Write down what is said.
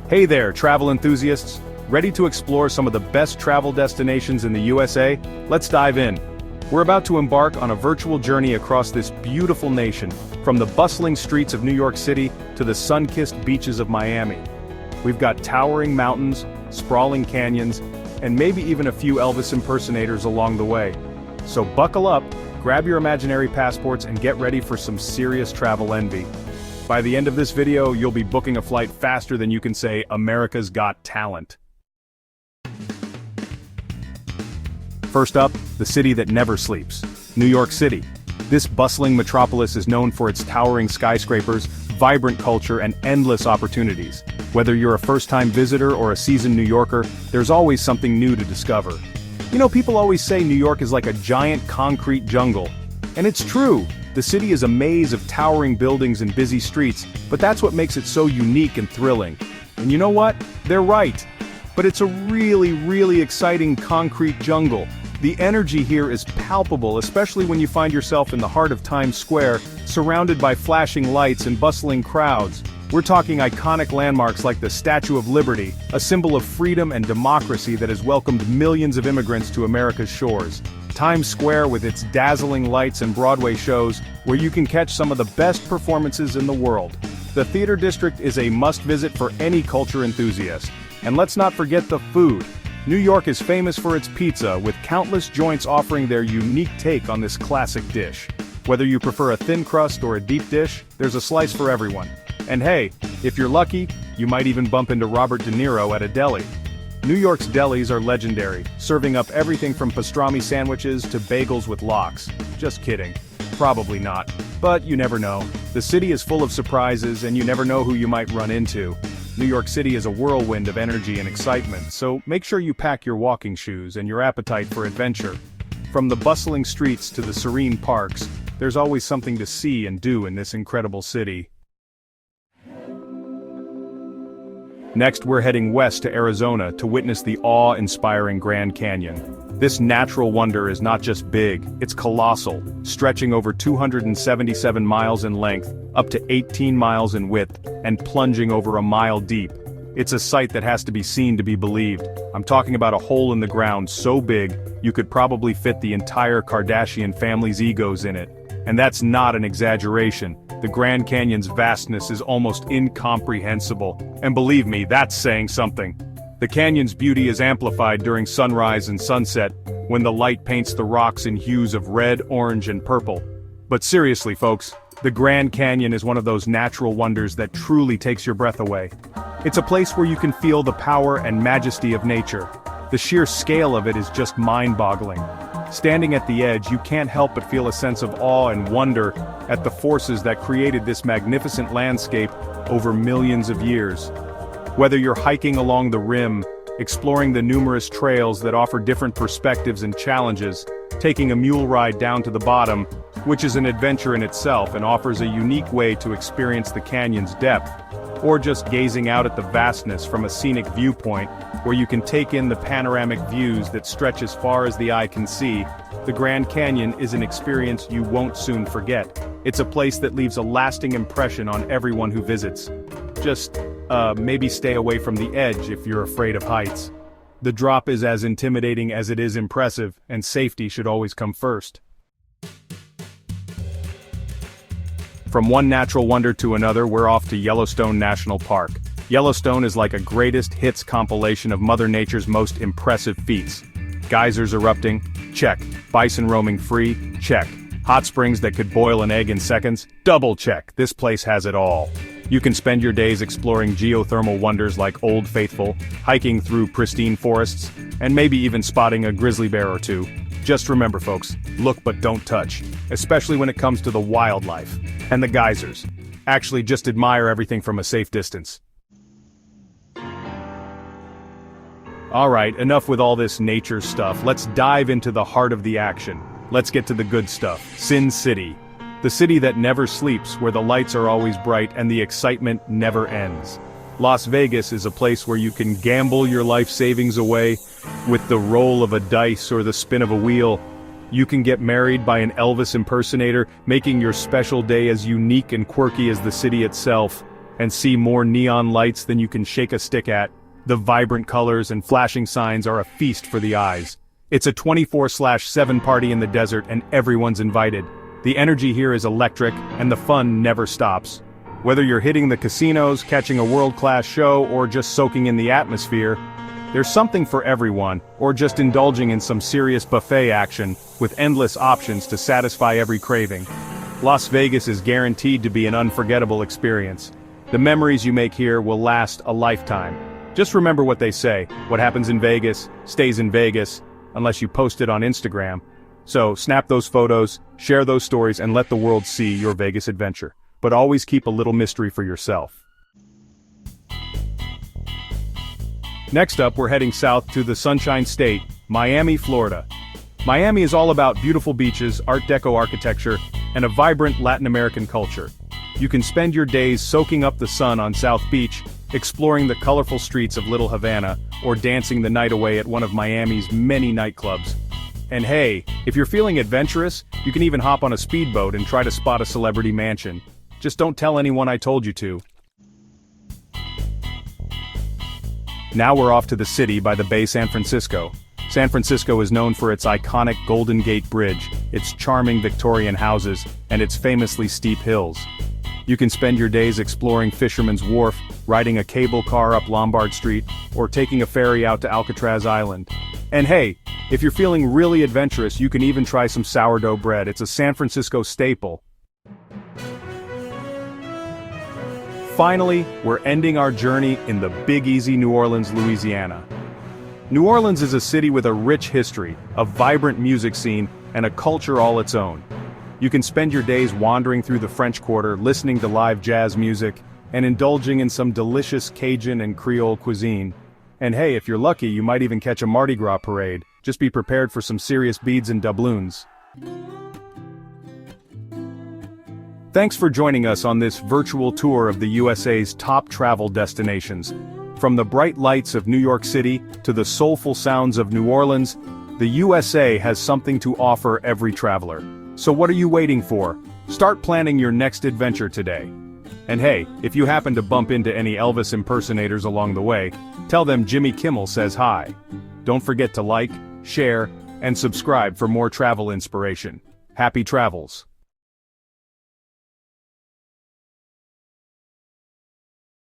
Hey there, travel enthusiasts! Ready to explore some of the best travel destinations in the USA? Let's dive in. We're about to embark on a virtual journey across this beautiful nation, from the bustling streets of New York City to the sun-kissed beaches of Miami. We've got towering mountains, sprawling canyons, and maybe even a few Elvis impersonators along the way. So buckle up, grab your imaginary passports and get ready for some serious travel envy. By the end of this video, you'll be booking a flight faster than you can say, "America's Got Talent." First up, the city that never sleeps, New York City. This bustling metropolis is known for its towering skyscrapers, vibrant culture, and endless opportunities. Whether you're a first-time visitor or a seasoned New Yorker, there's always something new to discover. You know, people always say New York is like a giant concrete jungle. And it's true. The city is a maze of towering buildings and busy streets, but that's what makes it so unique and thrilling. And you know what? They're right. But it's a really exciting concrete jungle. The energy here is palpable, especially when you find yourself in the heart of Times Square, surrounded by flashing lights and bustling crowds. We're talking iconic landmarks like the Statue of Liberty, a symbol of freedom and democracy that has welcomed millions of immigrants to America's shores. Times Square with its dazzling lights and Broadway shows, where you can catch some of the best performances in the world. The Theater District is a must-visit for any culture enthusiast. And let's not forget the food. New York is famous for its pizza, with countless joints offering their unique take on this classic dish. Whether you prefer a thin crust or a deep dish, there's a slice for everyone. And hey, if you're lucky, you might even bump into Robert De Niro at a deli. New York's delis are legendary, serving up everything from pastrami sandwiches to bagels with lox. Just kidding. Probably not. But you never know. The city is full of surprises and you never know who you might run into. New York City is a whirlwind of energy and excitement, so make sure you pack your walking shoes and your appetite for adventure. From the bustling streets to the serene parks, there's always something to see and do in this incredible city. Next, we're heading west to Arizona to witness the awe-inspiring Grand Canyon. This natural wonder is not just big, it's colossal, stretching over 277 miles in length, up to 18 miles in width, and plunging over a mile deep. It's a sight that has to be seen to be believed. I'm talking about a hole in the ground so big, you could probably fit the entire Kardashian family's egos in it. And that's not an exaggeration. The Grand Canyon's vastness is almost incomprehensible. And believe me, that's saying something. The canyon's beauty is amplified during sunrise and sunset, when the light paints the rocks in hues of red, orange, and purple. But seriously, folks, the Grand Canyon is one of those natural wonders that truly takes your breath away. It's a place where you can feel the power and majesty of nature. The sheer scale of it is just mind-boggling. Standing at the edge, you can't help but feel a sense of awe and wonder at the forces that created this magnificent landscape over millions of years. Whether you're hiking along the rim, exploring the numerous trails that offer different perspectives and challenges, taking a mule ride down to the bottom, which is an adventure in itself and offers a unique way to experience the canyon's depth, or just gazing out at the vastness from a scenic viewpoint, where you can take in the panoramic views that stretch as far as the eye can see, the Grand Canyon is an experience you won't soon forget. It's a place that leaves a lasting impression on everyone who visits. Just, maybe stay away from the edge if you're afraid of heights. The drop is as intimidating as it is impressive, and safety should always come first. From one natural wonder to another, we're off to Yellowstone National Park. Yellowstone is like a greatest hits compilation of Mother Nature's most impressive feats. Geysers erupting? Check. Bison roaming free? Check. Hot springs that could boil an egg in seconds? Double check. This place has it all. You can spend your days exploring geothermal wonders like Old Faithful, hiking through pristine forests, and maybe even spotting a grizzly bear or two. Just remember, folks, look but don't touch, especially when it comes to the wildlife. And the geysers. Actually, just admire everything from a safe distance. Alright, enough with all this nature stuff, let's dive into the heart of the action. Let's get to the good stuff, Sin City. The city that never sleeps, where the lights are always bright and the excitement never ends. Las Vegas is a place where you can gamble your life savings away with the roll of a dice or the spin of a wheel. You can get married by an Elvis impersonator, making your special day as unique and quirky as the city itself. and see more neon lights than you can shake a stick at. The vibrant colors and flashing signs are a feast for the eyes. It's a 24/7 party in the desert and everyone's invited. The energy here is electric, and the fun never stops. Whether you're hitting the casinos, catching a world-class show, or just soaking in the atmosphere, there's something for everyone, or just indulging in some serious buffet action, with endless options to satisfy every craving. Las Vegas is guaranteed to be an unforgettable experience. The memories you make here will last a lifetime. Just remember what they say, what happens in Vegas, stays in Vegas, unless you post it on Instagram. So, snap those photos, share those stories, and let the world see your Vegas adventure. But always keep a little mystery for yourself. Next up, we're heading south to the Sunshine State, Miami, Florida. Miami is all about beautiful beaches, Art Deco architecture, and a vibrant Latin American culture. You can spend your days soaking up the sun on South Beach, exploring the colorful streets of Little Havana, or dancing the night away at one of Miami's many nightclubs. And hey, if you're feeling adventurous, you can even hop on a speedboat and try to spot a celebrity mansion. Just don't tell anyone I told you to. Now we're off to the city by the Bay, San Francisco. San Francisco is known for its iconic Golden Gate Bridge, its charming Victorian houses, and its famously steep hills. You can spend your days exploring Fisherman's Wharf, riding a cable car up Lombard Street, or taking a ferry out to Alcatraz Island. And hey, if you're feeling really adventurous, you can even try some sourdough bread. It's a San Francisco staple. Finally, we're ending our journey in the Big Easy, New Orleans, Louisiana. New Orleans is a city with a rich history, a vibrant music scene, and a culture all its own. You can spend your days wandering through the French Quarter, listening to live jazz music, and indulging in some delicious Cajun and Creole cuisine. And hey, if you're lucky, you might even catch a Mardi Gras parade. Just be prepared for some serious beads and doubloons. Thanks for joining us on this virtual tour of the USA's top travel destinations. From the bright lights of New York City to the soulful sounds of New Orleans, the USA has something to offer every traveler. So what are you waiting for? Start planning your next adventure today. And hey, if you happen to bump into any Elvis impersonators along the way, tell them Jimmy Kimmel says hi. Don't forget to like, share, and subscribe for more travel inspiration. Happy travels!